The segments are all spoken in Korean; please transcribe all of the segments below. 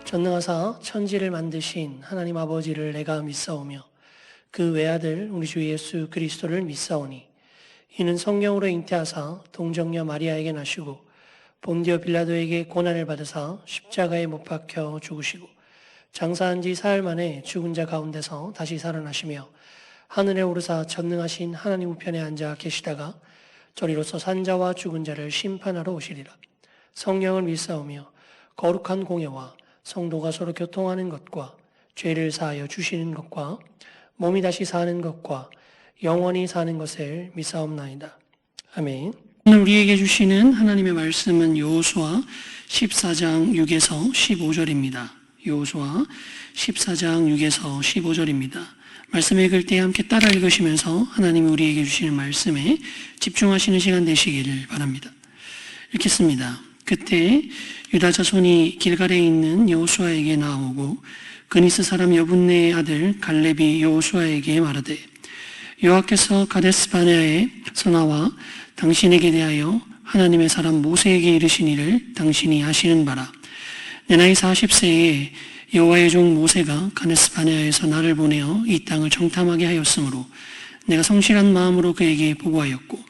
전능하사 천지를 만드신 하나님 아버지를 내가 믿사오며 그 외아들 우리 주 예수 그리스도를 믿사오니 이는 성령으로 잉태하사 동정녀 마리아에게 나시고 본디오 빌라도에게 고난을 받으사 십자가에 못 박혀 죽으시고 장사한 지 사흘 만에 죽은 자 가운데서 다시 살아나시며 하늘에 오르사 전능하신 하나님 우편에 앉아 계시다가 저리로서 산자와 죽은 자를 심판하러 오시리라. 성령을 믿사오며 거룩한 공예와 성도가 서로 교통하는 것과 죄를 사하여 주시는 것과 몸이 다시 사는 것과 영원히 사는 것을 믿사옵나이다. 아멘. 오늘 우리에게 주시는 하나님의 말씀은 여호수아 14장 6에서 15절입니다. 여호수아 14장 6에서 15절입니다. 말씀 읽을 때 함께 따라 읽으시면서 하나님이 우리에게 주시는 말씀에 집중하시는 시간 되시기를 바랍니다. 읽겠습니다. 그때 유다 자손이 길갈에 있는 여호수아에게 나오고 그니스 사람 여분네의 아들 갈렙이 여호수아에게 말하되 여호와께서 가데스 바네아에서 나와 당신에게 대하여 하나님의 사람 모세에게 이르신 일을 당신이 아시는 바라. 내 나이 40세에 여호와의 종 모세가 가데스 바네아에서 나를 보내어 이 땅을 정탐하게 하였으므로 내가 성실한 마음으로 그에게 보고하였고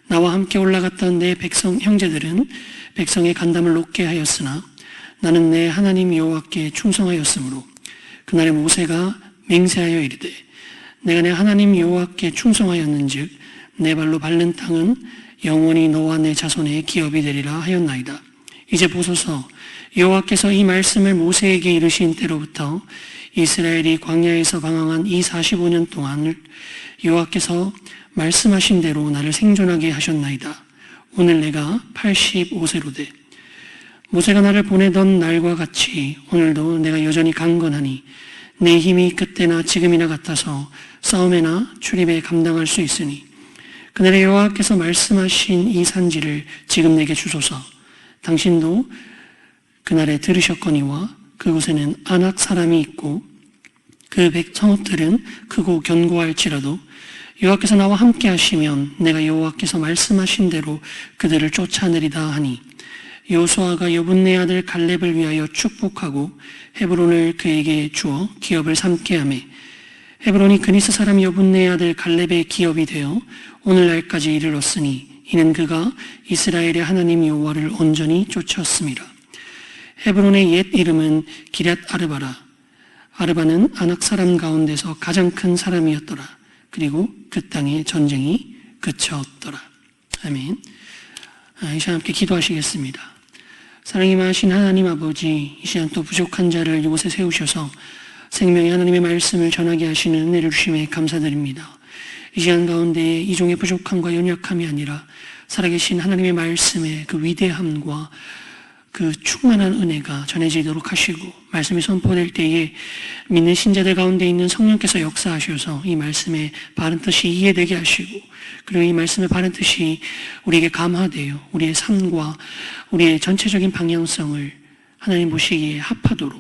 나와 함께 올라갔던 내 백성 형제들은 백성의 간담을 높게 하였으나 나는 내 하나님 여호와께 충성하였으므로 그날에 모세가 맹세하여 이르되 내가 내 하나님 여호와께 충성하였는즉 내 발로 밟는 땅은 영원히 너와 내 자손의 기업이 되리라 하였나이다. 이제 보소서 여호와께서 이 말씀을 모세에게 이르신 때로부터 이스라엘이 광야에서 방황한 이 45년 동안을 여호와께서 말씀하신 대로 나를 생존하게 하셨나이다. 오늘 내가 85세로 돼 모세가 나를 보내던 날과 같이 오늘도 내가 여전히 강건하니 내 힘이 그때나 지금이나 같아서 싸움에나 출입에 감당할 수 있으니 그날에 여호와께서 말씀하신 이 산지를 지금 내게 주소서. 당신도 그날에 들으셨거니와 그곳에는 아낙 사람이 있고 그 성읍들은 크고 견고할지라도 여호와께서 나와 함께 하시면 내가 여호와께서 말씀하신 대로 그들을 쫓아내리다 하니 여호수아가 여분네 아들 갈렙을 위하여 축복하고 헤브론을 그에게 주어 기업을 삼게 하매 헤브론이 그니스 사람 여분네 아들 갈렙의 기업이 되어 오늘날까지 이르렀으니 이는 그가 이스라엘의 하나님 여호와를 온전히 쫓았음이라. 헤브론의 옛 이름은 기럇 아르바라. 아르바는 아낙 사람 가운데서 가장 큰 사람이었더라. 그리고 그 땅에 전쟁이 그쳤더라. 아멘. 이 시간 함께 기도하시겠습니다. 사랑이 많으신 하나님 아버지, 이 시간 또 부족한 자를 이곳에 세우셔서 생명의 하나님의 말씀을 전하게 하시는 은혜를 주심에 감사드립니다. 이 시간 가운데 이종의 부족함과 연약함이 아니라 살아계신 하나님의 말씀의 그 위대함과 그 충만한 은혜가 전해지도록 하시고 말씀이 선포될 때에 믿는 신자들 가운데 있는 성령께서 역사하셔서 이 말씀의 바른 뜻이 이해되게 하시고 그리고 이 말씀의 바른 뜻이 우리에게 감화되어 우리의 삶과 우리의 전체적인 방향성을 하나님 보시기에 합하도록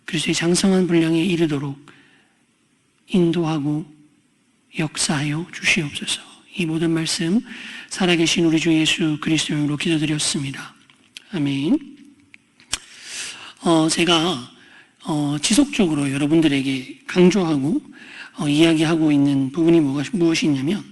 그리스도의 장성한 분량에 이르도록 인도하고 역사하여 주시옵소서. 이 모든 말씀 살아계신 우리 주 예수 그리스도 이름으로 기도드렸습니다. 아멘. 제가 지속적으로 여러분들에게 강조하고 이야기하고 있는 부분이 무엇이냐면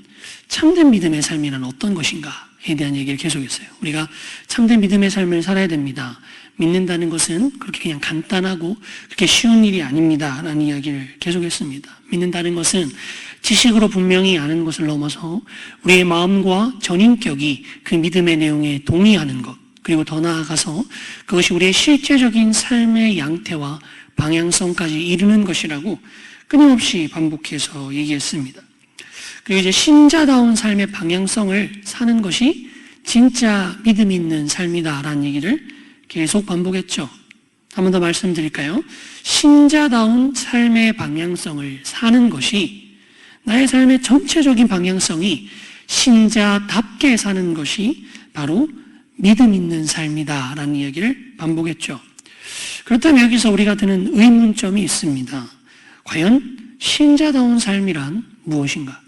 참된 믿음의 삶이란 어떤 것인가에 대한 얘기를 계속했어요. 우리가 참된 믿음의 삶을 살아야 됩니다. 믿는다는 것은 그렇게 그냥 간단하고 그렇게 쉬운 일이 아닙니다 라는 이야기를 계속했습니다. 믿는다는 것은 지식으로 분명히 아는 것을 넘어서 우리의 마음과 전인격이 그 믿음의 내용에 동의하는 것 그리고 더 나아가서 그것이 우리의 실제적인 삶의 양태와 방향성까지 이르는 것이라고 끊임없이 반복해서 얘기했습니다. 그리고 이제 신자다운 삶의 방향성을 사는 것이 진짜 믿음 있는 삶이다라는 얘기를 계속 반복했죠. 한 번 더 말씀드릴까요? 신자다운 삶의 방향성을 사는 것이 나의 삶의 전체적인 방향성이 신자답게 사는 것이 바로 믿음 있는 삶이다라는 이야기를 반복했죠. 그렇다면 여기서 우리가 드는 의문점이 있습니다. 과연 신자다운 삶이란 무엇인가?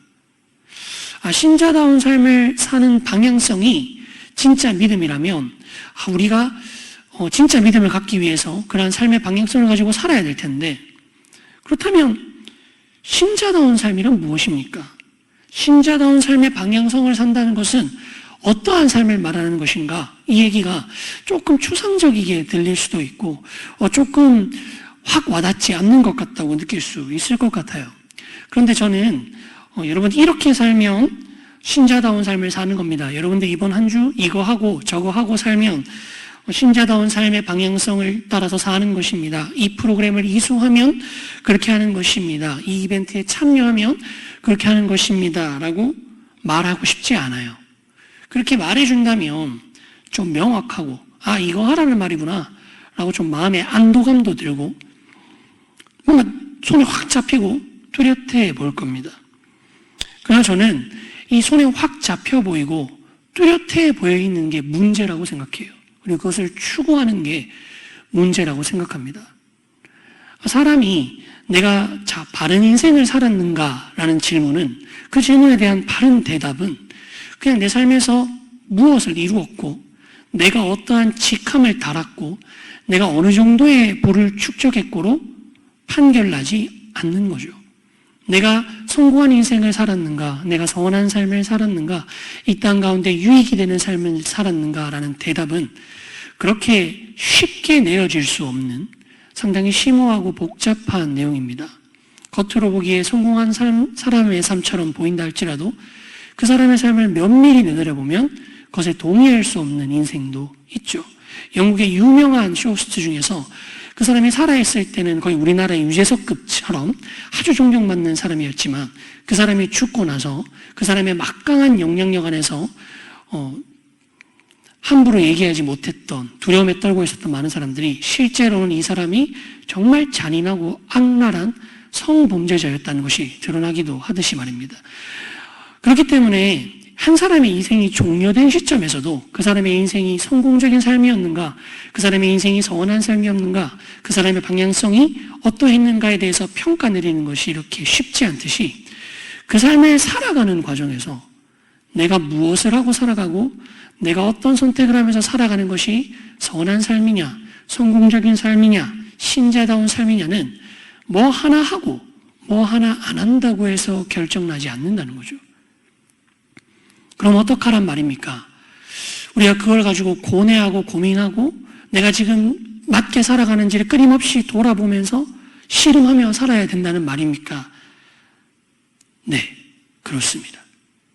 신자다운 삶을 사는 방향성이 진짜 믿음이라면 우리가 진짜 믿음을 갖기 위해서 그러한 삶의 방향성을 가지고 살아야 될 텐데, 그렇다면 신자다운 삶이란 무엇입니까? 신자다운 삶의 방향성을 산다는 것은 어떠한 삶을 말하는 것인가? 이 얘기가 조금 추상적이게 들릴 수도 있고 조금 확 와닿지 않는 것 같다고 느낄 수 있을 것 같아요. 그런데 저는 여러분 이렇게 살면 신자다운 삶을 사는 겁니다. 여러분들 이번 한 주 이거 하고 저거 하고 살면 신자다운 삶의 방향성을 따라서 사는 것입니다. 이 프로그램을 이수하면 그렇게 하는 것입니다. 이 이벤트에 참여하면 그렇게 하는 것입니다. 라고 말하고 싶지 않아요. 그렇게 말해준다면 좀 명확하고 이거 하라는 말이구나 라고 좀 마음에 안도감도 들고 뭔가 손이 확 잡히고 뚜렷해 보일 겁니다. 그러나 저는 이 손에 확 잡혀 보이고 뚜렷해 보여 있는 게 문제라고 생각해요. 그리고 그것을 추구하는 게 문제라고 생각합니다. 사람이 내가 바른 인생을 살았는가라는 질문은, 그 질문에 대한 바른 대답은 그냥 내 삶에서 무엇을 이루었고 내가 어떠한 직함을 달았고 내가 어느 정도의 부를 축적했고로 판결나지 않는 거죠. 내가 성공한 인생을 살았는가, 내가 선한 삶을 살았는가, 이 땅 가운데 유익이 되는 삶을 살았는가라는 대답은 그렇게 쉽게 내어질 수 없는 상당히 심오하고 복잡한 내용입니다. 겉으로 보기에 성공한 사람의 삶처럼 보인다 할지라도 그 사람의 삶을 면밀히 내려보면 그것에 동의할 수 없는 인생도 있죠. 영국의 유명한 쇼호스트 중에서 그 사람이 살아있을 때는 거의 우리나라의 유재석급처럼 아주 존경받는 사람이었지만, 그 사람이 죽고 나서 그 사람의 막강한 영향력 안에서 함부로 얘기하지 못했던, 두려움에 떨고 있었던 많은 사람들이 실제로는 이 사람이 정말 잔인하고 악랄한 성범죄자였다는 것이 드러나기도 하듯이 말입니다. 그렇기 때문에 한 사람의 인생이 종료된 시점에서도 그 사람의 인생이 성공적인 삶이었는가, 그 사람의 인생이 선한 삶이었는가, 그 사람의 방향성이 어떠했는가에 대해서 평가 내리는 것이 이렇게 쉽지 않듯이, 그 삶을 살아가는 과정에서 내가 무엇을 하고 살아가고 내가 어떤 선택을 하면서 살아가는 것이 선한 삶이냐, 성공적인 삶이냐, 신자다운 삶이냐는 뭐 하나 하고 뭐 하나 안 한다고 해서 결정나지 않는다는 거죠. 그럼 어떡하란 말입니까? 우리가 그걸 가지고 고뇌하고 고민하고 내가 지금 맞게 살아가는지를 끊임없이 돌아보면서 씨름하며 살아야 된다는 말입니까? 네, 그렇습니다.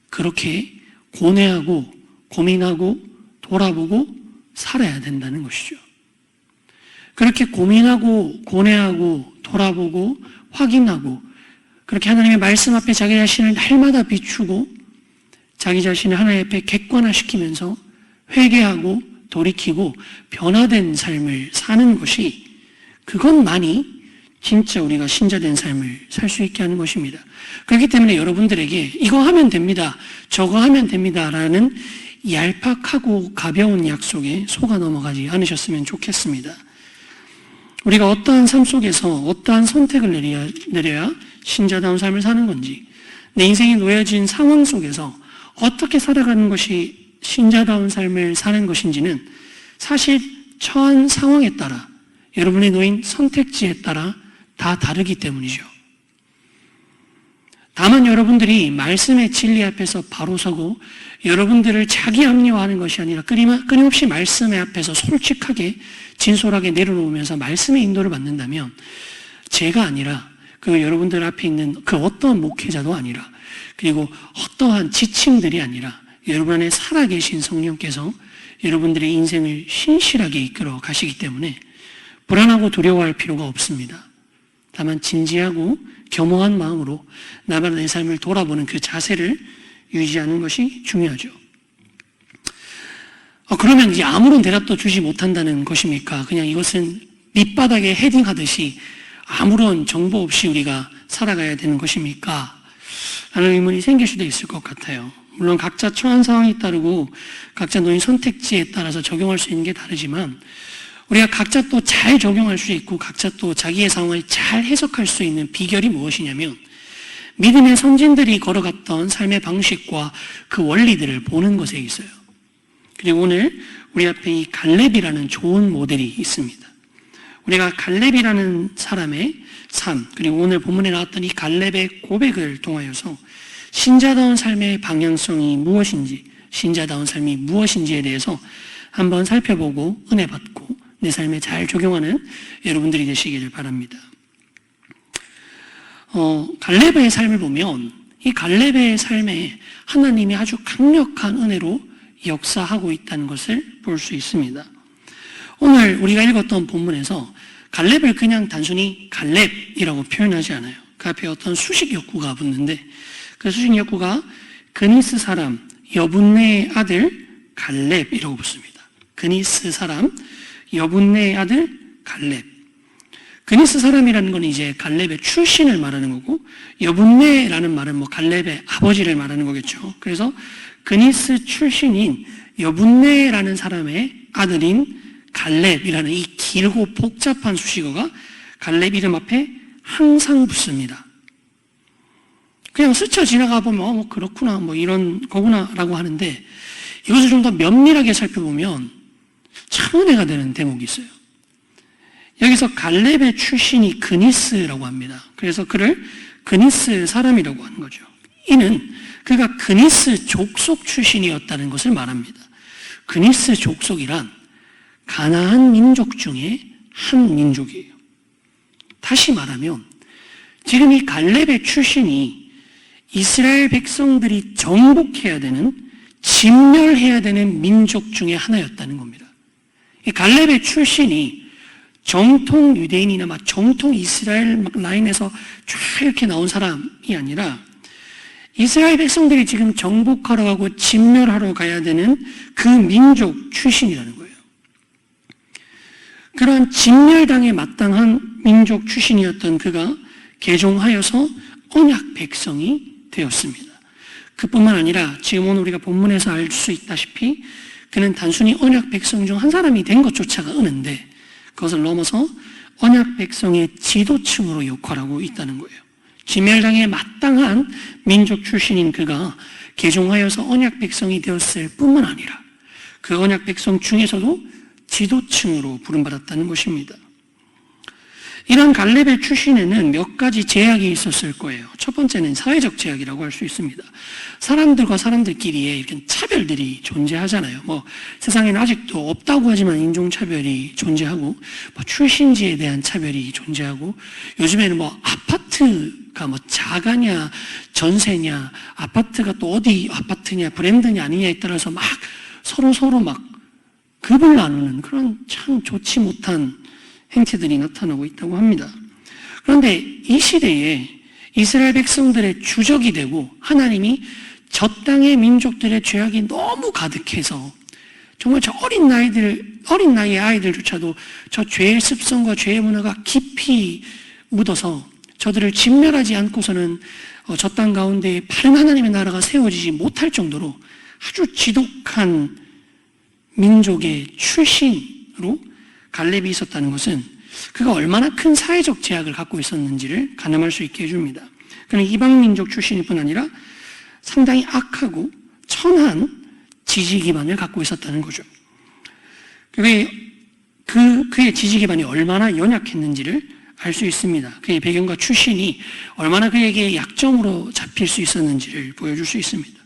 그렇게 고뇌하고 고민하고 돌아보고 살아야 된다는 것이죠. 그렇게 고민하고 고뇌하고 돌아보고 확인하고 그렇게 하나님의 말씀 앞에 자기 자신을 날마다 비추고 자기 자신을 하나님 앞에 객관화시키면서 회개하고 돌이키고 변화된 삶을 사는 것이, 그것만이 진짜 우리가 신자된 삶을 살 수 있게 하는 것입니다. 그렇기 때문에 여러분들에게 이거 하면 됩니다, 저거 하면 됩니다 라는 얄팍하고 가벼운 약속에 속아 넘어가지 않으셨으면 좋겠습니다. 우리가 어떠한 삶 속에서 어떠한 선택을 내려야 신자다운 삶을 사는 건지, 내 인생이 놓여진 상황 속에서 어떻게 살아가는 것이 신자다운 삶을 사는 것인지는 사실 처한 상황에 따라, 여러분이 놓인 선택지에 따라 다 다르기 때문이죠. 다만 여러분들이 말씀의 진리 앞에서 바로 서고 여러분들을 자기 합리화하는 것이 아니라 끊임없이 말씀의 앞에서 솔직하게 진솔하게 내려놓으면서 말씀의 인도를 받는다면, 제가 아니라 그 여러분들 앞에 있는 그 어떠한 목회자도 아니라, 그리고 어떠한 지침들이 아니라 여러분 안에 살아계신 성령께서 여러분들의 인생을 신실하게 이끌어 가시기 때문에 불안하고 두려워할 필요가 없습니다. 다만 진지하고 겸허한 마음으로 나만 내 삶을 돌아보는 그 자세를 유지하는 것이 중요하죠. 그러면 이제 아무런 대답도 주지 못한다는 것입니까? 그냥 이것은 밑바닥에 헤딩하듯이 아무런 정보 없이 우리가 살아가야 되는 것입니까? 라는 의문이 생길 수도 있을 것 같아요. 물론 각자 처한 상황에 따르고 각자 놓인 선택지에 따라서 적용할 수 있는 게 다르지만, 우리가 각자 또 잘 적용할 수 있고 각자 또 자기의 상황을 잘 해석할 수 있는 비결이 무엇이냐면, 믿음의 선진들이 걸어갔던 삶의 방식과 그 원리들을 보는 것에 있어요. 그리고 오늘 우리 앞에 이 갈렙이라는 좋은 모델이 있습니다. 우리가 갈렙이라는 사람의 삶, 그리고 오늘 본문에 나왔던 이 갈렙의 고백을 통하여서 신자다운 삶의 방향성이 무엇인지, 신자다운 삶이 무엇인지에 대해서 한번 살펴보고 은혜 받고 내 삶에 잘 적용하는 여러분들이 되시기를 바랍니다. 갈렙의 삶을 보면 이 갈렙의 삶에 하나님이 아주 강력한 은혜로 역사하고 있다는 것을 볼 수 있습니다. 오늘 우리가 읽었던 본문에서 갈렙을 그냥 단순히 갈렙이라고 표현하지 않아요. 그 앞에 어떤 수식 역구가 붙는데 그 수식 역구가 그니스 사람 여분네의 아들 갈렙이라고 붙습니다. 그니스 사람 여분네의 아들 갈렙. 그니스 사람이라는 건 이제 갈렙의 출신을 말하는 거고 여분네라는 말은 갈렙의 아버지를 말하는 거겠죠. 그래서 그니스 출신인 여분네라는 사람의 아들인 갈렙이라는 이 길고 복잡한 수식어가 갈렙 이름 앞에 항상 붙습니다. 그냥 스쳐 지나가 보면 그렇구나 이런 거구나라고 하는데 이것을 좀 더 면밀하게 살펴보면 참 은혜가 되는 대목이 있어요. 여기서 갈렙의 출신이 그니스라고 합니다. 그래서 그를 그니스 사람이라고 하는 거죠. 이는 그가 그니스 족속 출신이었다는 것을 말합니다. 그니스 족속이란 가나안 민족 중에 한 민족이에요. 다시 말하면 지금 이 갈렙의 출신이 이스라엘 백성들이 정복해야 되는, 진멸해야 되는 민족 중에 하나였다는 겁니다. 이 갈렙의 출신이 정통 유대인이나 정통 이스라엘 라인에서 쫙 이렇게 나온 사람이 아니라 이스라엘 백성들이 지금 정복하러 가고 진멸하러 가야 되는 그 민족 출신이라는 거예요. 그러한 진멸당에 마땅한 민족 출신이었던 그가 개종하여서 언약 백성이 되었습니다. 그뿐만 아니라 지금 오늘 우리가 본문에서 알 수 있다시피 그는 단순히 언약 백성 중 한 사람이 된 것조차가 은혜인데 그것을 넘어서 언약 백성의 지도층으로 역할하고 있다는 거예요. 진멸당에 마땅한 민족 출신인 그가 개종하여서 언약 백성이 되었을 뿐만 아니라 그 언약 백성 중에서도 지도층으로 부름받았다는 것입니다. 이런 갈렙의 출신에는 몇 가지 제약이 있었을 거예요. 첫 번째는 사회적 제약이라고 할 수 있습니다. 사람들과 사람들끼리의 이렇게 차별들이 존재하잖아요. 세상에는 아직도 없다고 하지만 인종차별이 존재하고, 출신지에 대한 차별이 존재하고, 요즘에는 아파트가 자가냐, 전세냐, 아파트가 또 어디 아파트냐, 브랜드냐 아니냐에 따라서 서로 급을 나누는 그런 참 좋지 못한 행태들이 나타나고 있다고 합니다. 그런데 이 시대에 이스라엘 백성들의 주적이 되고 하나님이 저 땅의 민족들의 죄악이 너무 가득해서 정말 저 어린 나이의 아이들조차도 저 죄의 습성과 죄의 문화가 깊이 묻어서 저들을 진멸하지 않고서는 저 땅 가운데 바른 하나님의 나라가 세워지지 못할 정도로 아주 지독한 민족의 출신으로 갈렙이 있었다는 것은 그가 얼마나 큰 사회적 제약을 갖고 있었는지를 가늠할 수 있게 해줍니다. 그는 이방민족 출신일 뿐 아니라 상당히 악하고 천한 지지 기반을 갖고 있었다는 거죠. 그의 지지 기반이 얼마나 연약했는지를 알 수 있습니다. 그의 배경과 출신이 얼마나 그에게 약점으로 잡힐 수 있었는지를 보여줄 수 있습니다.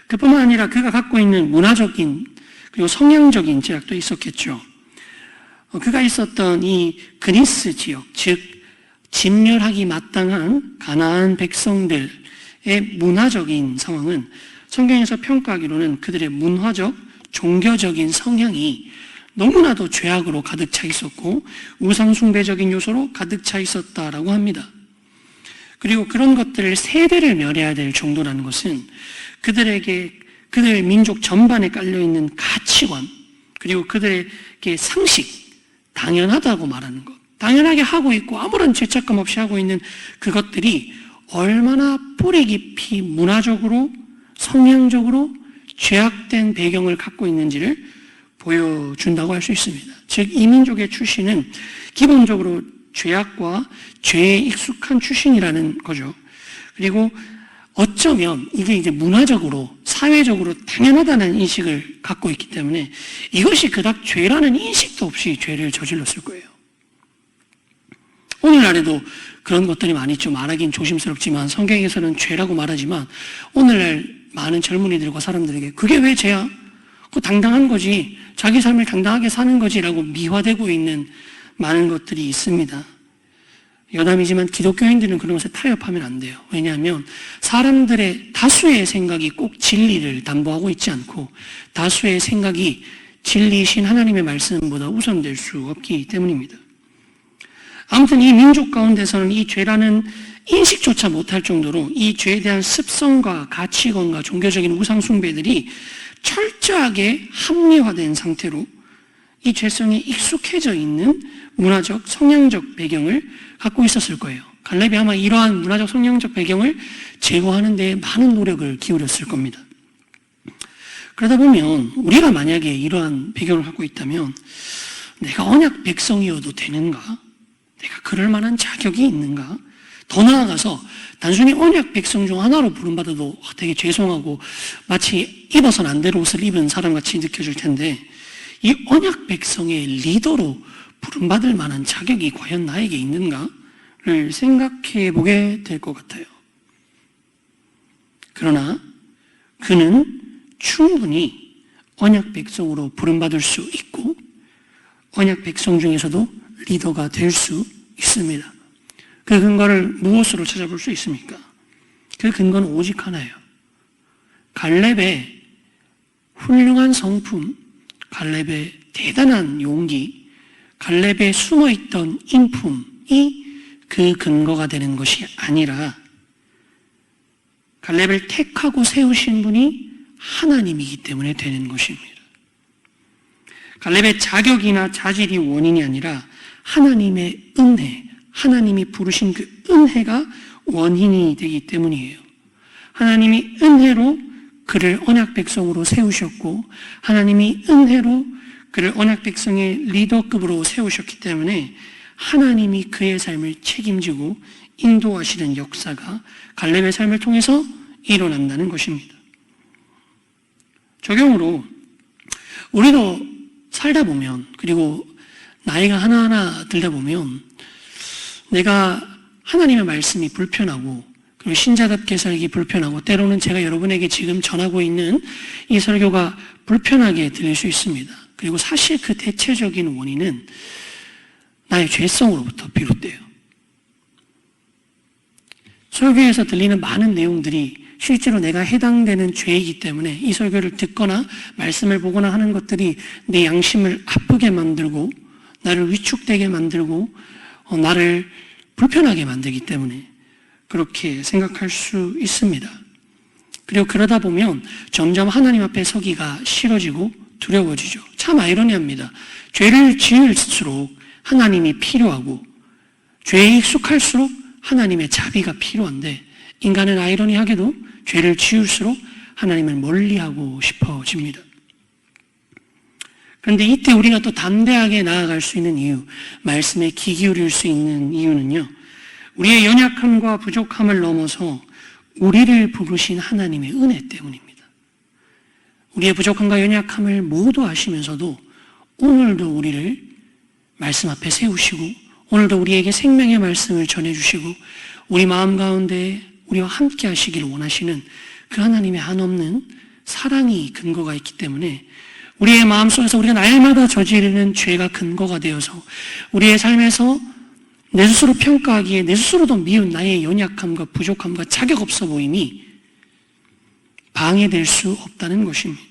그뿐만 아니라 그가 갖고 있는 문화적인 그리고 성향적인 제약도 있었겠죠. 그가 있었던 이 그니스 지역, 즉 진멸하기 마땅한 가나안 백성들의 문화적인 상황은 성경에서 평가하기로는 그들의 문화적, 종교적인 성향이 너무나도 죄악으로 가득 차 있었고 우상숭배적인 요소로 가득 차 있었다라고 합니다. 그리고 그런 것들을 세대를 멸해야 될 정도라는 것은 그들 민족 전반에 깔려있는 가치관, 그리고 그들에게 상식, 당연하다고 말하는 것, 당연하게 하고 있고 아무런 죄책감 없이 하고 있는 그것들이 얼마나 뿌리 깊이 문화적으로, 성향적으로 죄악된 배경을 갖고 있는지를 보여준다고 할 수 있습니다. 즉, 이 민족의 출신은 기본적으로 죄악과 죄에 익숙한 출신이라는 거죠. 그리고 어쩌면 이게 이제 문화적으로, 사회적으로 당연하다는 인식을 갖고 있기 때문에 이것이 그닥 죄라는 인식도 없이 죄를 저질렀을 거예요. 오늘날에도 그런 것들이 많이 있죠. 말하긴 조심스럽지만 성경에서는 죄라고 말하지만 오늘날 많은 젊은이들과 사람들에게 그게 왜 죄야? 그거 당당한 거지. 자기 삶을 당당하게 사는 거지라고 미화되고 있는 많은 것들이 있습니다. 여담이지만 기독교인들은 그런 것에 타협하면 안 돼요. 왜냐하면 사람들의 다수의 생각이 꼭 진리를 담보하고 있지 않고 다수의 생각이 진리이신 하나님의 말씀보다 우선될 수 없기 때문입니다. 아무튼 이 민족 가운데서는 이 죄라는 인식조차 못할 정도로 이 죄에 대한 습성과 가치관과 종교적인 우상 숭배들이 철저하게 합리화된 상태로 이 죄성에 익숙해져 있는 문화적, 성향적 배경을 갖고 있었을 거예요. 갈렙이 아마 이러한 문화적, 성향적 배경을 제거하는 데 많은 노력을 기울였을 겁니다. 그러다 보면 우리가 만약에 이러한 배경을 갖고 있다면 내가 언약 백성이어도 되는가? 내가 그럴 만한 자격이 있는가? 더 나아가서 단순히 언약 백성 중 하나로 부름받아도 되게 죄송하고 마치 입어서는 안 될 옷을 입은 사람같이 느껴질 텐데 이 언약 백성의 리더로 부름받을 만한 자격이 과연 나에게 있는가를 생각해 보게 될 것 같아요. 그러나 그는 충분히 언약 백성으로 부름받을 수 있고 언약 백성 중에서도 리더가 될 수 있습니다. 그 근거를 무엇으로 찾아볼 수 있습니까? 그 근거는 오직 하나예요. 갈렙의 훌륭한 성품, 갈렙의 대단한 용기, 갈렙에 숨어있던 인품이 그 근거가 되는 것이 아니라 갈렙을 택하고 세우신 분이 하나님이기 때문에 되는 것입니다. 갈렙의 자격이나 자질이 원인이 아니라 하나님의 은혜, 하나님이 부르신 그 은혜가 원인이 되기 때문이에요. 하나님이 은혜로 그를 언약 백성으로 세우셨고 하나님이 은혜로 그를 언약 백성의 리더급으로 세우셨기 때문에 하나님이 그의 삶을 책임지고 인도하시는 역사가 갈렙의 삶을 통해서 일어난다는 것입니다. 적용으로 우리도 살다 보면 그리고 나이가 하나하나 들다 보면 내가 하나님의 말씀이 불편하고 그리고 신자답게 살기 불편하고 때로는 제가 여러분에게 지금 전하고 있는 이 설교가 불편하게 들릴 수 있습니다. 그리고 사실 그 대체적인 원인은 나의 죄성으로부터 비롯돼요. 설교에서 들리는 많은 내용들이 실제로 내가 해당되는 죄이기 때문에 이 설교를 듣거나 말씀을 보거나 하는 것들이 내 양심을 아프게 만들고 나를 위축되게 만들고 나를 불편하게 만들기 때문에 그렇게 생각할 수 있습니다. 그리고 그러다 보면 점점 하나님 앞에 서기가 싫어지고 두려워지죠. 참 아이러니합니다. 죄를 지을수록 하나님이 필요하고 죄에 익숙할수록 하나님의 자비가 필요한데 인간은 아이러니하게도 죄를 지을수록 하나님을 멀리하고 싶어집니다. 그런데 이때 우리가 또 담대하게 나아갈 수 있는 이유, 말씀에 귀 기울일 수 있는 이유는요, 우리의 연약함과 부족함을 넘어서 우리를 부르신 하나님의 은혜 때문입니다. 우리의 부족함과 연약함을 모두 아시면서도 오늘도 우리를 말씀 앞에 세우시고 오늘도 우리에게 생명의 말씀을 전해주시고 우리 마음 가운데 우리와 함께 하시길 원하시는 그 하나님의 한없는 사랑이 근거가 있기 때문에 우리의 마음속에서 우리가 날마다 저지르는 죄가 근거가 되어서 우리의 삶에서 내 스스로 평가하기에 내 스스로도 미운 나의 연약함과 부족함과 자격 없어 보임이 방해될 수 없다는 것입니다.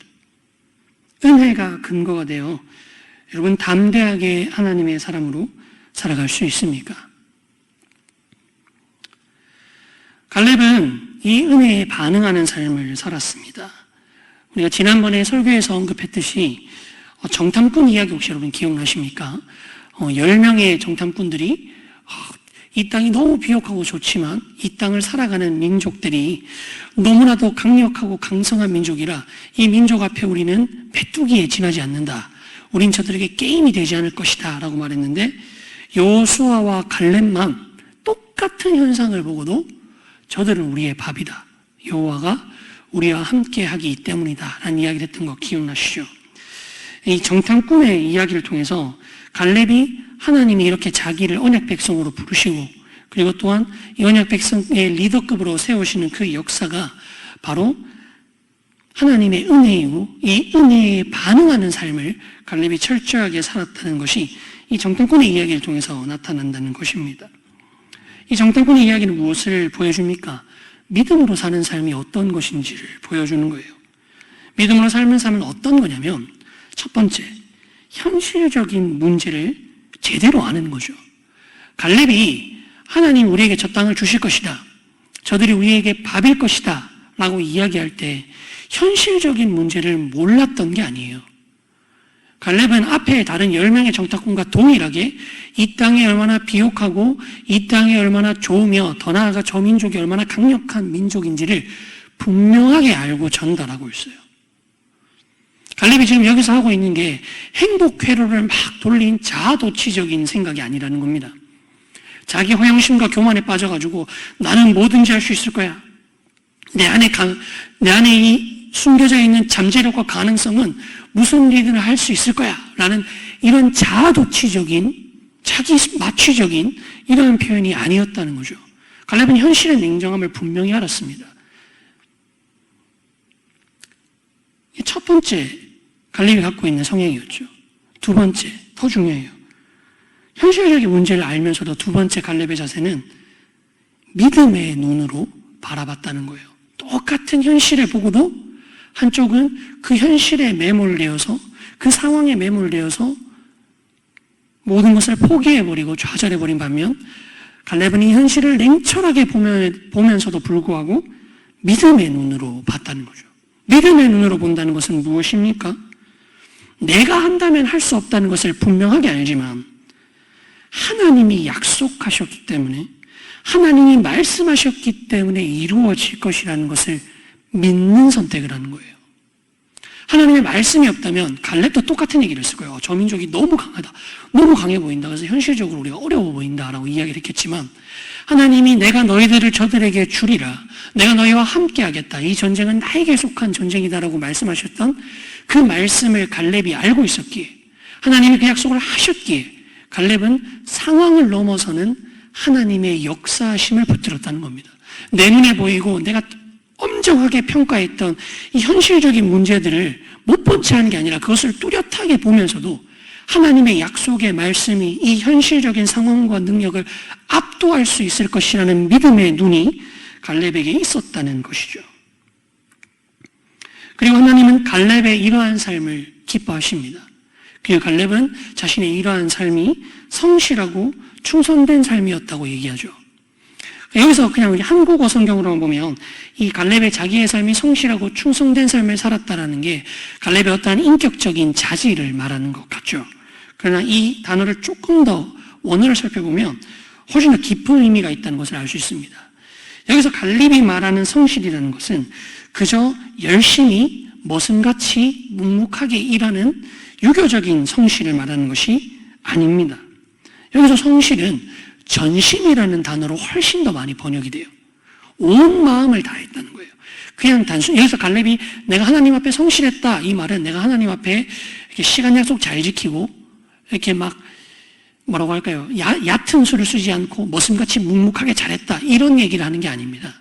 은혜가 근거가 되어 여러분 담대하게 하나님의 사람으로 살아갈 수 있습니까? 갈렙은 이 은혜에 반응하는 삶을 살았습니다. 우리가 지난번에 설교에서 언급했듯이 정탐꾼 이야기 혹시 여러분 기억나십니까? 10명의 정탐꾼들이 이 땅이 너무 비옥하고 좋지만 이 땅을 살아가는 민족들이 너무나도 강력하고 강성한 민족이라 이 민족 앞에 우리는 메뚜기에 지나지 않는다. 우린 저들에게 게임이 되지 않을 것이다 라고 말했는데 여호수아와 갈렙만 똑같은 현상을 보고도 저들은 우리의 밥이다. 여호와가 우리와 함께하기 때문이다 라는 이야기를 했던 거 기억나시죠? 이 정탐꾼의 이야기를 통해서 갈렙이 하나님이 이렇게 자기를 언약 백성으로 부르시고 그리고 또한 이 언약 백성의 리더급으로 세우시는 그 역사가 바로 하나님의 은혜이고 이 은혜에 반응하는 삶을 갈렙이 철저하게 살았다는 것이 이 정탐꾼의 이야기를 통해서 나타난다는 것입니다. 이 정탐꾼의 이야기는 무엇을 보여줍니까? 믿음으로 사는 삶이 어떤 것인지를 보여주는 거예요. 믿음으로 삶은 삶은 어떤 거냐면 첫 번째, 현실적인 문제를 제대로 아는 거죠. 갈렙이 하나님 우리에게 저 땅을 주실 것이다. 저들이 우리에게 밥일 것이다. 라고 이야기할 때 현실적인 문제를 몰랐던 게 아니에요. 갈렙은 앞에 다른 10명의 정탐꾼과 동일하게 이 땅이 얼마나 비옥하고 이 땅이 얼마나 좋으며 더 나아가 저 민족이 얼마나 강력한 민족인지를 분명하게 알고 전달하고 있어요. 갈렙이 지금 여기서 하고 있는 게 행복 회로를 막 돌린 자아도취적인 생각이 아니라는 겁니다. 자기 허영심과 교만에 빠져가지고 나는 뭐든지 할 수 있을 거야. 내 안에 이 숨겨져 있는 잠재력과 가능성은 무슨 일이든 할 수 있을 거야 라는 이런 자아도취적인 자기 마취적인 이런 표현이 아니었다는 거죠. 갈렙은 현실의 냉정함을 분명히 알았습니다. 첫 번째 갈렙이 갖고 있는 성향이었죠. 두 번째, 더 중요해요. 현실적인 문제를 알면서도 두 번째 갈렙의 자세는 믿음의 눈으로 바라봤다는 거예요. 똑같은 현실을 보고도 한쪽은 그 현실에 매몰되어서 그 상황에 매몰되어서 모든 것을 포기해버리고 좌절해버린 반면 갈렙은 이 현실을 냉철하게 보면서도 불구하고 믿음의 눈으로 봤다는 거죠. 믿음의 눈으로 본다는 것은 무엇입니까? 내가 한다면 할 수 없다는 것을 분명하게 알지만 하나님이 약속하셨기 때문에 하나님이 말씀하셨기 때문에 이루어질 것이라는 것을 믿는 선택을 하는 거예요. 하나님의 말씀이 없다면 갈렙도 똑같은 얘기를 했을 거예요. 저 민족이 너무 강하다. 너무 강해 보인다. 그래서 현실적으로 우리가 어려워 보인다라고 이야기를 했겠지만 하나님이 내가 너희들을 저들에게 주리라. 내가 너희와 함께 하겠다. 이 전쟁은 나에게 속한 전쟁이다라고 말씀하셨던 그 말씀을 갈렙이 알고 있었기에 하나님이 그 약속을 하셨기에 갈렙은 상황을 넘어서는 하나님의 역사하심을 붙들었다는 겁니다. 내 눈에 보이고 내가 엄정하게 평가했던 이 현실적인 문제들을 못 본 채 하는 게 아니라 그것을 뚜렷하게 보면서도 하나님의 약속의 말씀이 이 현실적인 상황과 능력을 압도할 수 있을 것이라는 믿음의 눈이 갈렙에게 있었다는 것이죠. 그리고 하나님은 갈렙의 이러한 삶을 기뻐하십니다. 그리고 갈렙은 자신의 이러한 삶이 성실하고 충성된 삶이었다고 얘기하죠. 여기서 그냥 우리 한국어 성경으로만 보면 이 갈렙의 자기의 삶이 성실하고 충성된 삶을 살았다라는 게 갈렙의 어떠한 인격적인 자질을 말하는 것 같죠. 그러나 이 단어를 조금 더 원어를 살펴보면 훨씬 더 깊은 의미가 있다는 것을 알 수 있습니다. 여기서 갈렙이 말하는 성실이라는 것은 그저 열심히 머슴같이 묵묵하게 일하는 유교적인 성실을 말하는 것이 아닙니다. 여기서 성실은 전심이라는 단어로 훨씬 더 많이 번역이 돼요. 온 마음을 다했다는 거예요. 그냥 단순히 여기서 갈렙이 내가 하나님 앞에 성실했다 이 말은 내가 하나님 앞에 이렇게 시간 약속 잘 지키고 이렇게 막 뭐라고 할까요? 얕은 수를 쓰지 않고 머슴같이 묵묵하게 잘했다 이런 얘기를 하는 게 아닙니다.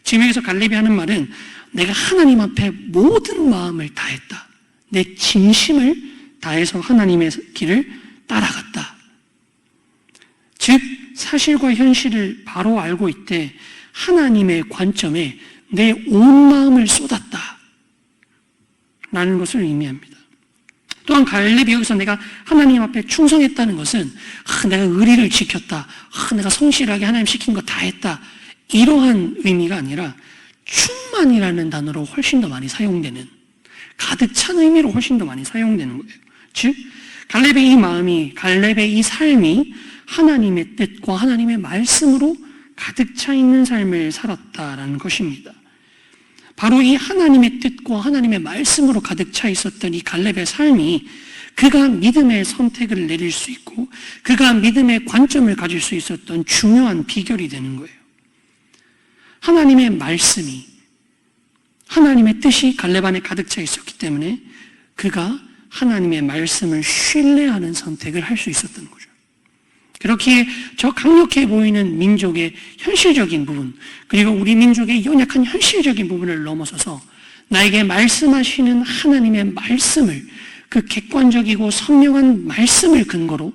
지금 여기서 갈렙이 하는 말은 내가 하나님 앞에 모든 마음을 다했다. 내 진심을 다해서 하나님의 길을 따라갔다. 즉 사실과 현실을 바로 알고 있되 하나님의 관점에 내 온 마음을 쏟았다 라는 것을 의미합니다. 또한 갈렙이 여기서 내가 하나님 앞에 충성했다는 것은 내가 의리를 지켰다, 내가 성실하게 하나님 시킨 거 다 했다 이러한 의미가 아니라 충만이라는 단어로 훨씬 더 많이 사용되는 가득 찬 의미로 훨씬 더 많이 사용되는 거예요. 즉 갈렙의 이 마음이 갈렙의 이 삶이 하나님의 뜻과 하나님의 말씀으로 가득 차 있는 삶을 살았다라는 것입니다. 바로 이 하나님의 뜻과 하나님의 말씀으로 가득 차 있었던 이 갈렙의 삶이 그가 믿음의 선택을 내릴 수 있고 그가 믿음의 관점을 가질 수 있었던 중요한 비결이 되는 거예요. 하나님의 말씀이 하나님의 뜻이 갈렙 안에 가득 차 있었기 때문에 그가 하나님의 말씀을 신뢰하는 선택을 할 수 있었던 거죠. 그렇게 저 강력해 보이는 민족의 현실적인 부분, 그리고 우리 민족의 연약한 현실적인 부분을 넘어서서 나에게 말씀하시는 하나님의 말씀을, 그 객관적이고 선명한 말씀을 근거로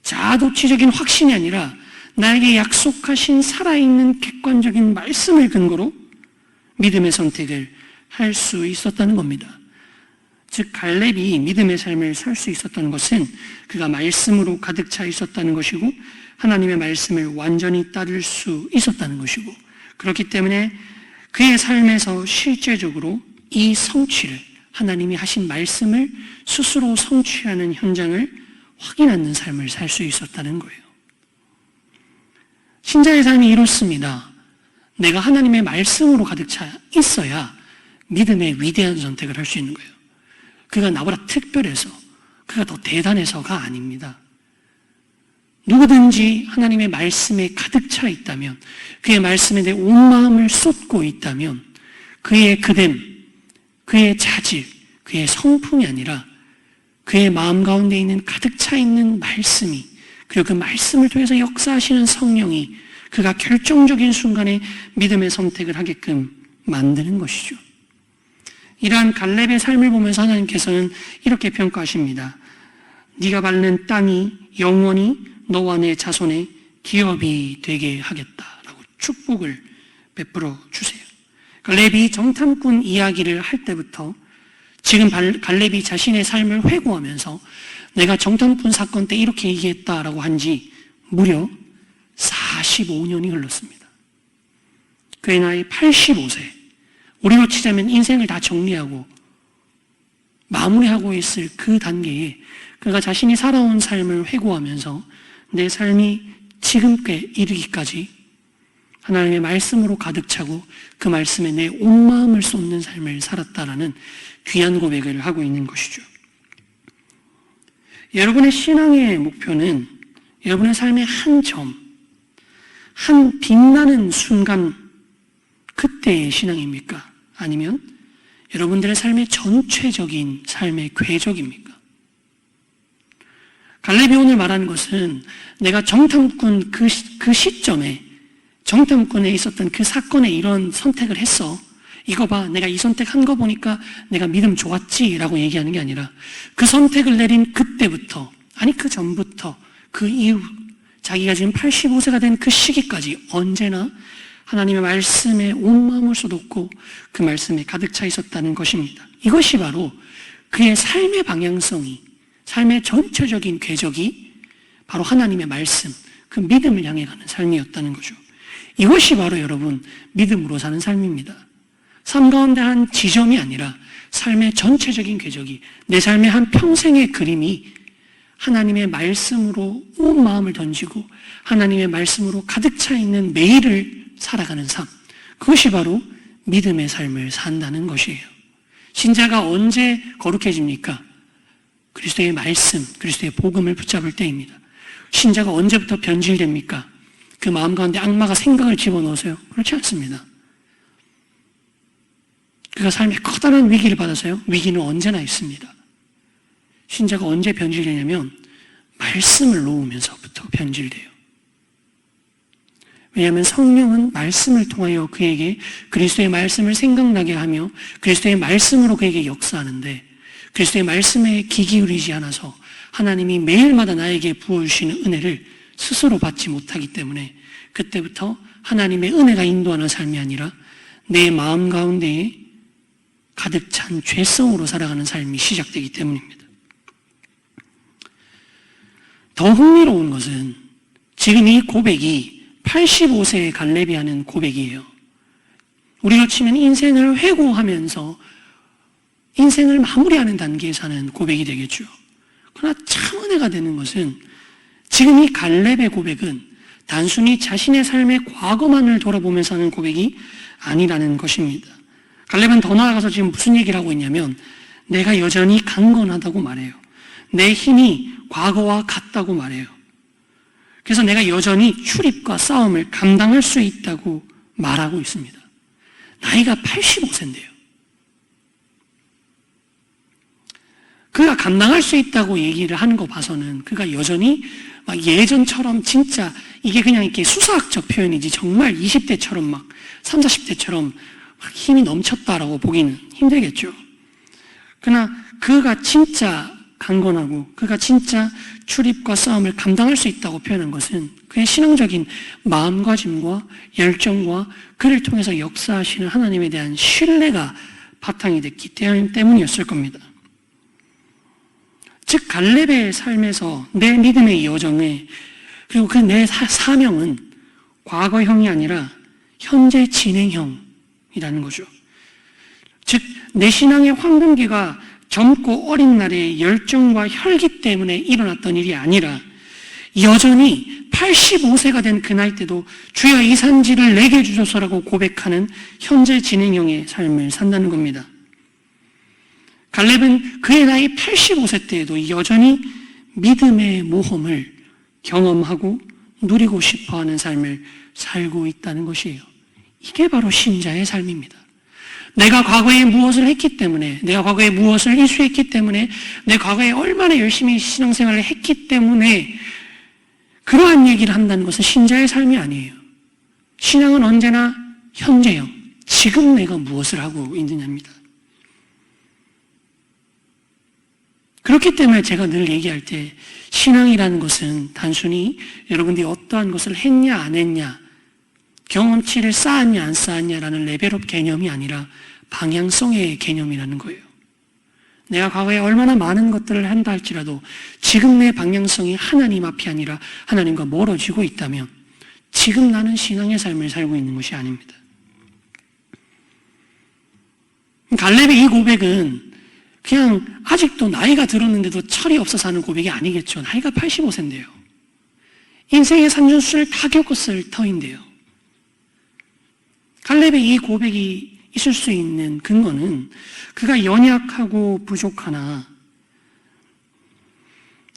자아도취적인 확신이 아니라 나에게 약속하신 살아있는 객관적인 말씀을 근거로 믿음의 선택을 할 수 있었다는 겁니다. 즉 갈렙이 믿음의 삶을 살 수 있었던 것은 그가 말씀으로 가득 차 있었다는 것이고 하나님의 말씀을 완전히 따를 수 있었다는 것이고, 그렇기 때문에 그의 삶에서 실제적으로 이 성취를, 하나님이 하신 말씀을 스스로 성취하는 현장을 확인하는 삶을 살 수 있었다는 거예요. 신자의 삶이 이렇습니다. 내가 하나님의 말씀으로 가득 차 있어야 믿음의 위대한 선택을 할 수 있는 거예요. 그가 나보다 특별해서, 그가 더 대단해서가 아닙니다. 누구든지 하나님의 말씀에 가득 차 있다면, 그의 말씀에 내 온 마음을 쏟고 있다면 그의 그됨, 그의 자질, 그의 성품이 아니라 그의 마음 가운데 있는 가득 차 있는 말씀이, 그리고 그 말씀을 통해서 역사하시는 성령이 그가 결정적인 순간에 믿음의 선택을 하게끔 만드는 것이죠. 이러한 갈렙의 삶을 보면서 하나님께서는 이렇게 평가하십니다. 네가 밟는 땅이 영원히 너와 내 자손의 기업이 되게 하겠다라고 축복을 베풀어 주세요. 갈렙이 정탐꾼 이야기를 할 때부터 지금 갈렙이 자신의 삶을 회고하면서 내가 정탐꾼 사건 때 이렇게 얘기했다라고 한 지 무려 45년이 흘렀습니다. 그의 나이 85세. 우리로 치자면 인생을 다 정리하고 마무리하고 있을 그 단계에 그가 자신이 살아온 삶을 회고하면서 내 삶이 지금께 이르기까지 하나님의 말씀으로 가득 차고 그 말씀에 내 온 마음을 쏟는 삶을 살았다라는 귀한 고백을 하고 있는 것이죠. 여러분의 신앙의 목표는 여러분의 삶의 한 점, 한 빛나는 순간, 그때의 신앙입니까? 아니면 여러분들의 삶의 전체적인 삶의 궤적입니까? 갈렙이 오늘 말하는 것은 내가 정탐꾼 그 시점에, 정탐꾼에 있었던 그 사건에 이런 선택을 했어. 이거 봐, 내가 이 선택한 거 보니까 내가 믿음 좋았지 라고 얘기하는 게 아니라 그 선택을 내린 그때부터, 아니 그 전부터, 그 이후, 자기가 지금 85세가 된 그 시기까지 언제나 하나님의 말씀에 온 마음을 쏟았고 그 말씀에 가득 차 있었다는 것입니다. 이것이 바로 그의 삶의 방향성이, 삶의 전체적인 궤적이 바로 하나님의 말씀, 그 믿음을 향해 가는 삶이었다는 거죠. 이것이 바로 여러분 믿음으로 사는 삶입니다. 삶 가운데 한 지점이 아니라 삶의 전체적인 궤적이, 내 삶의 한 평생의 그림이 하나님의 말씀으로 온 마음을 던지고 하나님의 말씀으로 가득 차 있는 매일을 살아가는 삶, 그것이 바로 믿음의 삶을 산다는 것이에요. 신자가 언제 거룩해집니까? 그리스도의 말씀, 그리스도의 복음을 붙잡을 때입니다. 신자가 언제부터 변질됩니까? 그 마음 가운데 악마가 생각을 집어넣어서요? 그렇지 않습니다. 그가 삶에 커다란 위기를 받아서요? 위기는 언제나 있습니다. 신자가 언제 변질되냐면 말씀을 놓으면서부터 변질돼요. 왜냐하면 성령은 말씀을 통하여 그에게 그리스도의 말씀을 생각나게 하며 그리스도의 말씀으로 그에게 역사하는데, 그리스도의 말씀에 귀 기울이지 않아서 하나님이 매일마다 나에게 부어주시는 은혜를 스스로 받지 못하기 때문에 그때부터 하나님의 은혜가 인도하는 삶이 아니라 내 마음 가운데에 가득 찬 죄성으로 살아가는 삶이 시작되기 때문입니다. 더 흥미로운 것은 지금 이 고백이 85세의 갈렙이 하는 고백이에요. 우리로 치면 인생을 회고하면서 인생을 마무리하는 단계에서 하는 고백이 되겠죠. 그러나 참 은혜가 되는 것은 지금 이 갈렙의 고백은 단순히 자신의 삶의 과거만을 돌아보면서 하는 고백이 아니라는 것입니다. 갈렙은 더 나아가서 지금 무슨 얘기를 하고 있냐면 내가 여전히 강건하다고 말해요. 내 힘이 과거와 같다고 말해요. 그래서 내가 여전히 출입과 싸움을 감당할 수 있다고 말하고 있습니다. 나이가 85세인데요. 그가 감당할 수 있다고 얘기를 하는 거 봐서는 그가 여전히 막 예전처럼 진짜 이게 그냥 이렇게 수사학적 표현이지 정말 20대처럼 막 30, 40대처럼 막 힘이 넘쳤다라고 보기는 힘들겠죠. 그러나 그가 진짜 강건하고 그가 진짜 출입과 싸움을 감당할 수 있다고 표현한 것은 그의 신앙적인 마음가짐과 열정과 그를 통해서 역사하시는 하나님에 대한 신뢰가 바탕이 됐기 때문이었을 겁니다. 즉 갈렙의 삶에서 내 믿음의 여정에 그리고 그 내 사명은 과거형이 아니라 현재 진행형이라는 거죠. 즉 내 신앙의 황금기가 젊고 어린 날의 열정과 혈기 때문에 일어났던 일이 아니라 여전히 85세가 된 그 나이 때도 주여 이 산지를 내게 주소서라고 고백하는 현재 진행형의 삶을 산다는 겁니다. 갈렙은 그의 나이 85세 때에도 여전히 믿음의 모험을 경험하고 누리고 싶어하는 삶을 살고 있다는 것이에요. 이게 바로 신자의 삶입니다. 내가 과거에 무엇을 했기 때문에, 내가 과거에 무엇을 이수했기 때문에, 내 과거에 얼마나 열심히 신앙생활을 했기 때문에 그러한 얘기를 한다는 것은 신자의 삶이 아니에요. 신앙은 언제나 현재형, 지금 내가 무엇을 하고 있느냐입니다. 그렇기 때문에 제가 늘 얘기할 때 신앙이라는 것은 단순히 여러분들이 어떠한 것을 했냐 안 했냐, 경험치를 쌓았냐 안 쌓았냐라는 레벨업 개념이 아니라 방향성의 개념이라는 거예요. 내가 과거에 얼마나 많은 것들을 한다 할지라도 지금 내 방향성이 하나님 앞이 아니라 하나님과 멀어지고 있다면 지금 나는 신앙의 삶을 살고 있는 것이 아닙니다. 갈렙의 이 고백은 그냥 아직도 나이가 들었는데도 철이 없어서 하는 고백이 아니겠죠. 나이가 85세인데요. 인생의 산전수를 다 겪었을 터인데요. 갈렙의 이 고백이 있을 수 있는 근거는 그가 연약하고 부족하나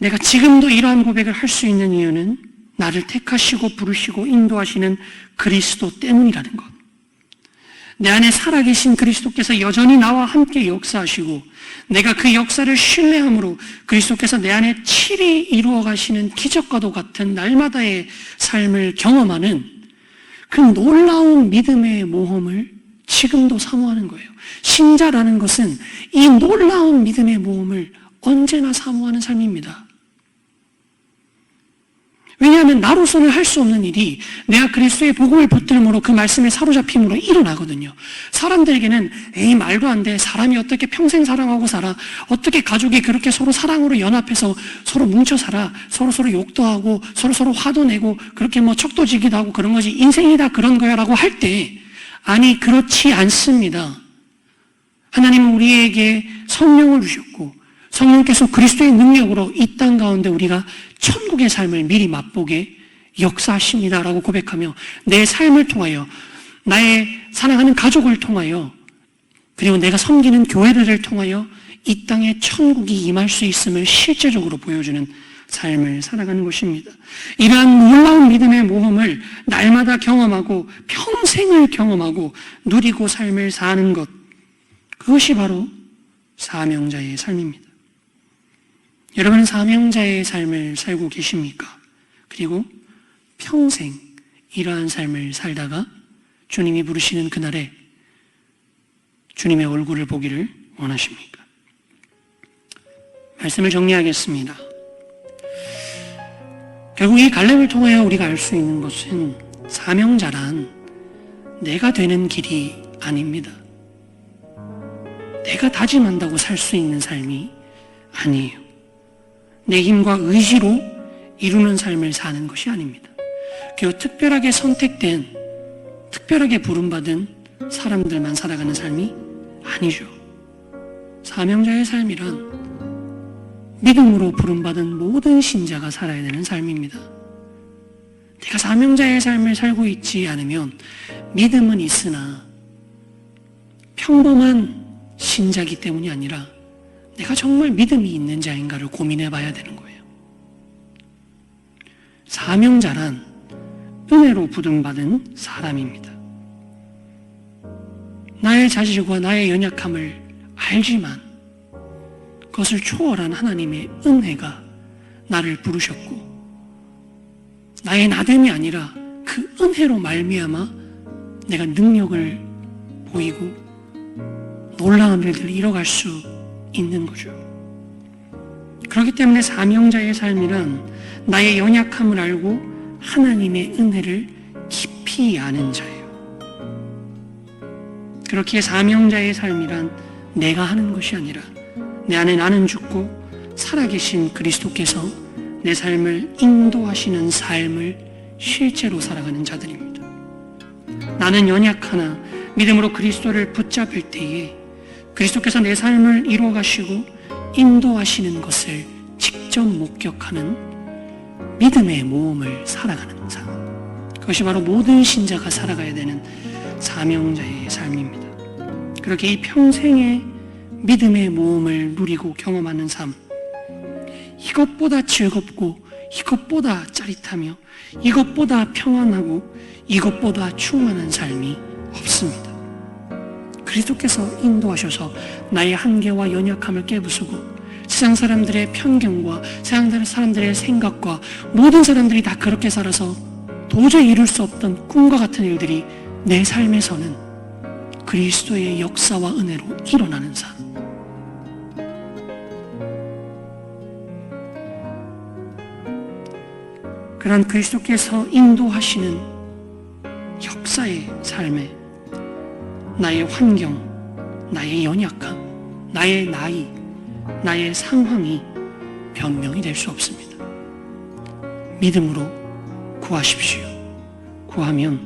내가 지금도 이러한 고백을 할 수 있는 이유는 나를 택하시고 부르시고 인도하시는 그리스도 때문이라는 것. 내 안에 살아계신 그리스도께서 여전히 나와 함께 역사하시고 내가 그 역사를 신뢰함으로 그리스도께서 내 안에 칠이 이루어 가시는 기적과도 같은 날마다의 삶을 경험하는 그 놀라운 믿음의 모험을 지금도 사모하는 거예요. 신자라는 것은 이 놀라운 믿음의 모험을 언제나 사모하는 삶입니다. 왜냐하면 나로서는 할 수 없는 일이 내가 그리스도의 복음을 붙들므로 그 말씀에 사로잡힘으로 일어나거든요. 사람들에게는 에이 말도 안 돼. 사람이 어떻게 평생 사랑하고 살아. 어떻게 가족이 그렇게 서로 사랑으로 연합해서 서로 뭉쳐 살아. 서로 욕도 하고 서로 화도 내고 그렇게 뭐 척도지기도 하고 그런 거지. 인생이 다 그런 거야 라고 할 때 아니 그렇지 않습니다. 하나님은 우리에게 성령을 주셨고 성령께서 그리스도의 능력으로 이 땅 가운데 우리가 천국의 삶을 미리 맛보게 역사하십니다라고 고백하며 내 삶을 통하여 나의 사랑하는 가족을 통하여 그리고 내가 섬기는 교회를 통하여 이 땅에 천국이 임할 수 있음을 실제적으로 보여주는 삶을 살아가는 것입니다. 이러한 놀라운 믿음의 모험을 날마다 경험하고 평생을 경험하고 누리고 삶을 사는 것, 그것이 바로 사명자의 삶입니다. 여러분은 사명자의 삶을 살고 계십니까? 그리고 평생 이러한 삶을 살다가 주님이 부르시는 그날에 주님의 얼굴을 보기를 원하십니까? 말씀을 정리하겠습니다. 결국 이 갈렙을 통하여 우리가 알 수 있는 것은 사명자란 내가 되는 길이 아닙니다. 내가 다짐한다고 살 수 있는 삶이 아니에요. 내 힘과 의지로 이루는 삶을 사는 것이 아닙니다. 그리고 특별하게 선택된, 특별하게 부름받은 사람들만 살아가는 삶이 아니죠. 사명자의 삶이란 믿음으로 부름받은 모든 신자가 살아야 되는 삶입니다. 내가 사명자의 삶을 살고 있지 않으면 믿음은 있으나 평범한 신자이기 때문이 아니라 내가 정말 믿음이 있는 자인가를 고민해 봐야 되는 거예요. 사명자란 은혜로 부름받은 사람입니다. 나의 자질과 나의 연약함을 알지만 그것을 초월한 하나님의 은혜가 나를 부르셨고, 나의 나됨이 아니라 그 은혜로 말미암아 내가 능력을 보이고 놀라운 일들을 이뤄갈 수 있는 거죠. 그렇기 때문에 사명자의 삶이란 나의 연약함을 알고 하나님의 은혜를 깊이 아는 자예요. 그렇기에 사명자의 삶이란 내가 하는 것이 아니라 내 안에 나는 죽고 살아계신 그리스도께서 내 삶을 인도하시는 삶을 실제로 살아가는 자들입니다. 나는 연약하나 믿음으로 그리스도를 붙잡을 때에 그리스도께서 내 삶을 이루어 가시고 인도하시는 것을 직접 목격하는 믿음의 모험을 살아가는 삶. 그것이 바로 모든 신자가 살아가야 되는 사명자의 삶입니다. 그렇게 이 평생의 믿음의 모험을 누리고 경험하는 삶, 이것보다 즐겁고 이것보다 짜릿하며 이것보다 평안하고 이것보다 충만한 삶이 없습니다. 그리스도께서 인도하셔서 나의 한계와 연약함을 깨부수고 세상 사람들의 편견과 세상 사람들의 생각과 모든 사람들이 다 그렇게 살아서 도저히 이룰 수 없던 꿈과 같은 일들이 내 삶에서는 그리스도의 역사와 은혜로 일어나는 삶. 그런 그리스도께서 인도하시는 역사의 삶에 나의 환경, 나의 연약함, 나의 나이, 나의 상황이 변명이 될 수 없습니다. 믿음으로 구하십시오. 구하면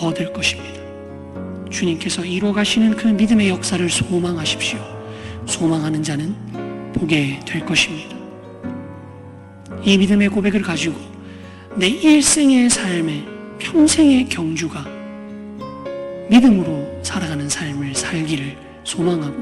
얻을 것입니다. 주님께서 이루어 가시는 그 믿음의 역사를 소망하십시오. 소망하는 자는 보게 될 것입니다. 이 믿음의 고백을 가지고 내 일생의 삶에 평생의 경주가 믿음으로 살아가는 삶을 살기를 소망하고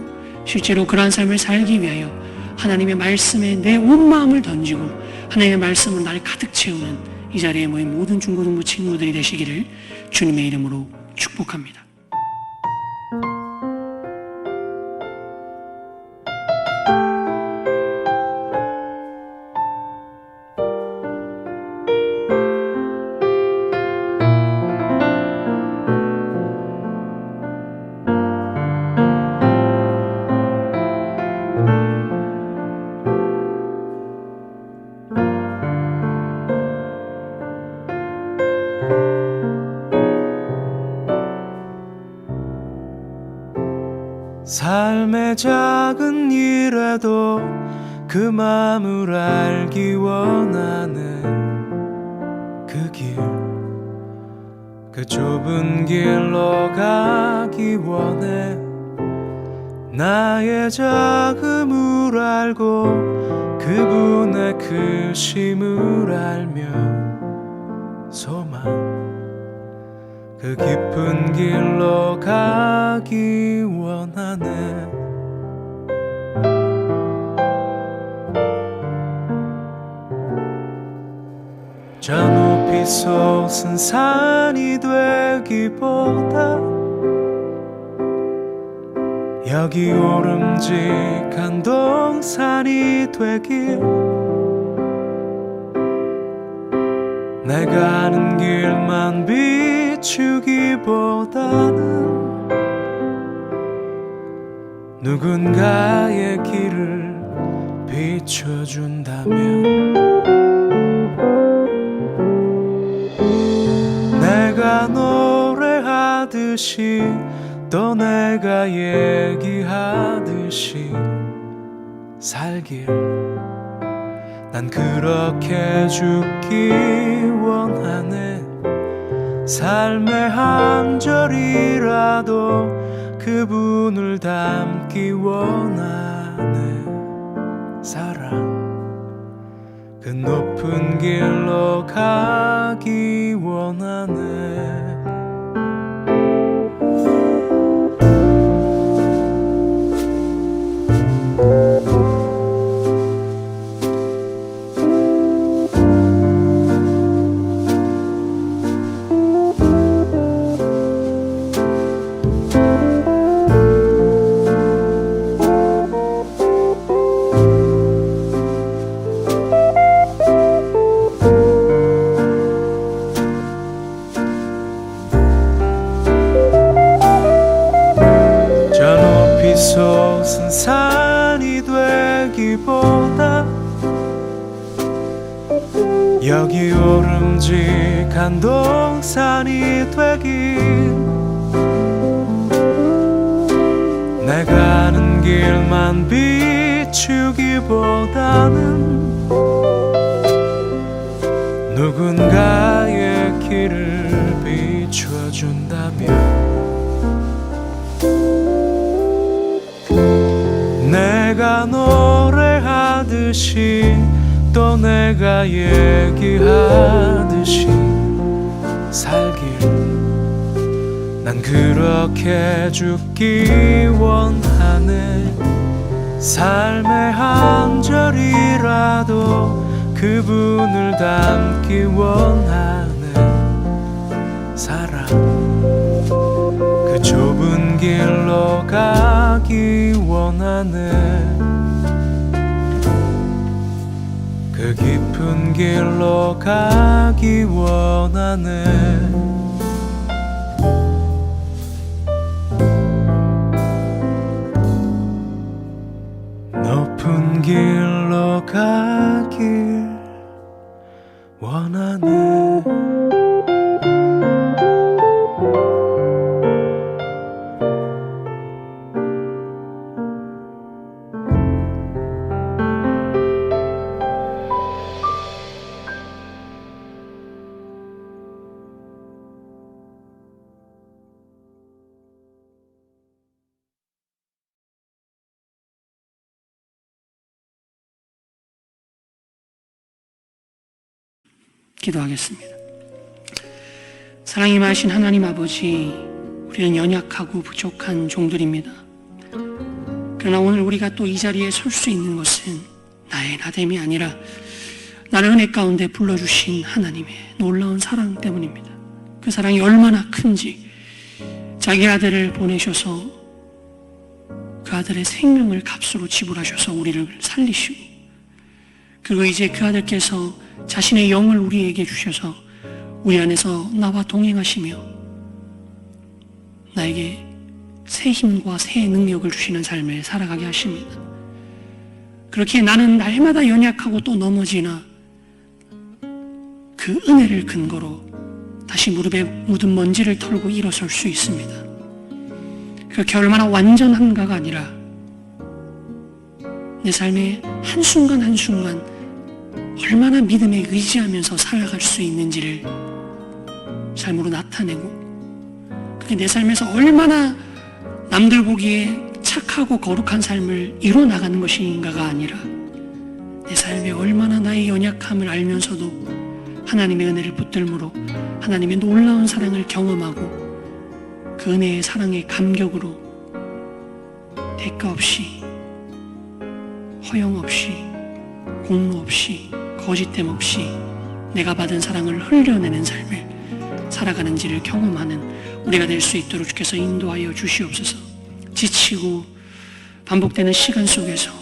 실제로 그러한 삶을 살기 위하여 하나님의 말씀에 내 온 마음을 던지고 하나님의 말씀은 나를 가득 채우는 이 자리에 모인 모든 중고등부 친구들이 되시기를 주님의 이름으로 축복합니다. 삶의 작은 일에도 그 마음을 알기 원하는 그 길, 그 좁은 길로 가기 원해. 나의 작음을 알고 그분의 크심을 알며 소망, 그 깊은 길로 가기 원하네. 저 높이 솟은 산이 되기보다 여기 오름직한 동산이 되길, 내가 아는 길만 비추기보다는 누군가의 길을 비춰준다면 내가 노래하듯이 또 내가 얘기하듯이 살길, 난 그렇게 죽기 원하네. 삶의 한 절이라도 그분을 닮기 원하네. 사랑, 그 높은 길로 가기 원하네. 여기 오름직한 동산이 되긴 내가 아는 길만 비추기보다는 누군가의 길을 비춰준다면 내가 노래하듯이 또 내가 얘기하듯이 살길 난 그렇게 죽기 원하네. 삶의 한 절이라도 그분을 닮기 원하네. 사랑 그 좁은 길로 가기 원하네. 그 깊은 길로 가기 원하네. 높은 길로 가길 원하네. 기도하겠습니다. 사랑이 많으신 하나님 아버지, 우리는 연약하고 부족한 종들입니다. 그러나 오늘 우리가 또 이 자리에 설 수 있는 것은 나의 나됨이 아니라 나를 은혜 가운데 불러주신 하나님의 놀라운 사랑 때문입니다. 그 사랑이 얼마나 큰지 자기 아들을 보내셔서 그 아들의 생명을 값으로 지불하셔서 우리를 살리시고, 그리고 이제 그 아들께서 자신의 영을 우리에게 주셔서 우리 안에서 나와 동행하시며 나에게 새 힘과 새 능력을 주시는 삶을 살아가게 하십니다. 그렇게 나는 날마다 연약하고 또 넘어지나 그 은혜를 근거로 다시 무릎에 묻은 먼지를 털고 일어설 수 있습니다. 그렇게 얼마나 완전한가가 아니라 내 삶의 한순간 한순간 얼마나 믿음에 의지하면서 살아갈 수 있는지를 삶으로 나타내고, 그게 내 삶에서 얼마나 남들 보기에 착하고 거룩한 삶을 이뤄나가는 것인가가 아니라 내 삶에 얼마나 나의 연약함을 알면서도 하나님의 은혜를 붙들므로 하나님의 놀라운 사랑을 경험하고 그 은혜의 사랑의 감격으로 대가 없이, 허용 없이, 공로 없이, 거짓됨 없이 내가 받은 사랑을 흘려내는 삶을 살아가는지를 경험하는 우리가 될 수 있도록 주께서 인도하여 주시옵소서. 지치고 반복되는 시간 속에서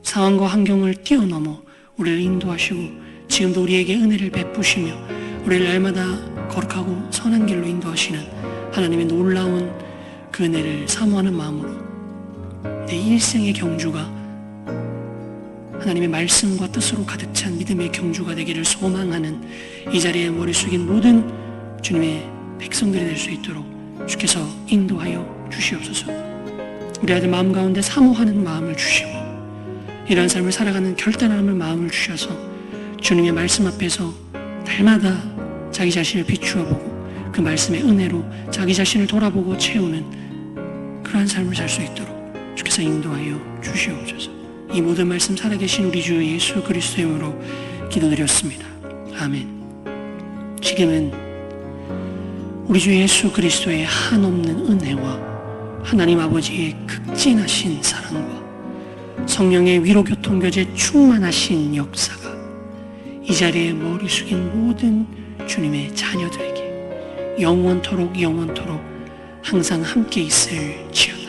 상황과 환경을 뛰어넘어 우리를 인도하시고 지금도 우리에게 은혜를 베푸시며 우리를 날마다 거룩하고 선한 길로 인도하시는 하나님의 놀라운 그 은혜를 사모하는 마음으로 내 일생의 경주가 하나님의 말씀과 뜻으로 가득 찬 믿음의 경주가 되기를 소망하는 이 자리에 머리 숙인 모든 주님의 백성들이 될 수 있도록 주께서 인도하여 주시옵소서. 우리 아들 마음 가운데 사모하는 마음을 주시고 이러한 삶을 살아가는 결단함을 마음을 주셔서 주님의 말씀 앞에서 날마다 자기 자신을 비추어 보고 그 말씀의 은혜로 자기 자신을 돌아보고 채우는 그러한 삶을 살 수 있도록 주께서 인도하여 주시옵소서. 이 모든 말씀 살아계신 우리 주 예수 그리스도의 이름으로 기도드렸습니다. 아멘. 지금은 우리 주 예수 그리스도의 한없는 은혜와 하나님 아버지의 극진하신 사랑과 성령의 위로교통교제 충만하신 역사가 이 자리에 머리 숙인 모든 주님의 자녀들에게 영원토록 항상 함께 있을지어다.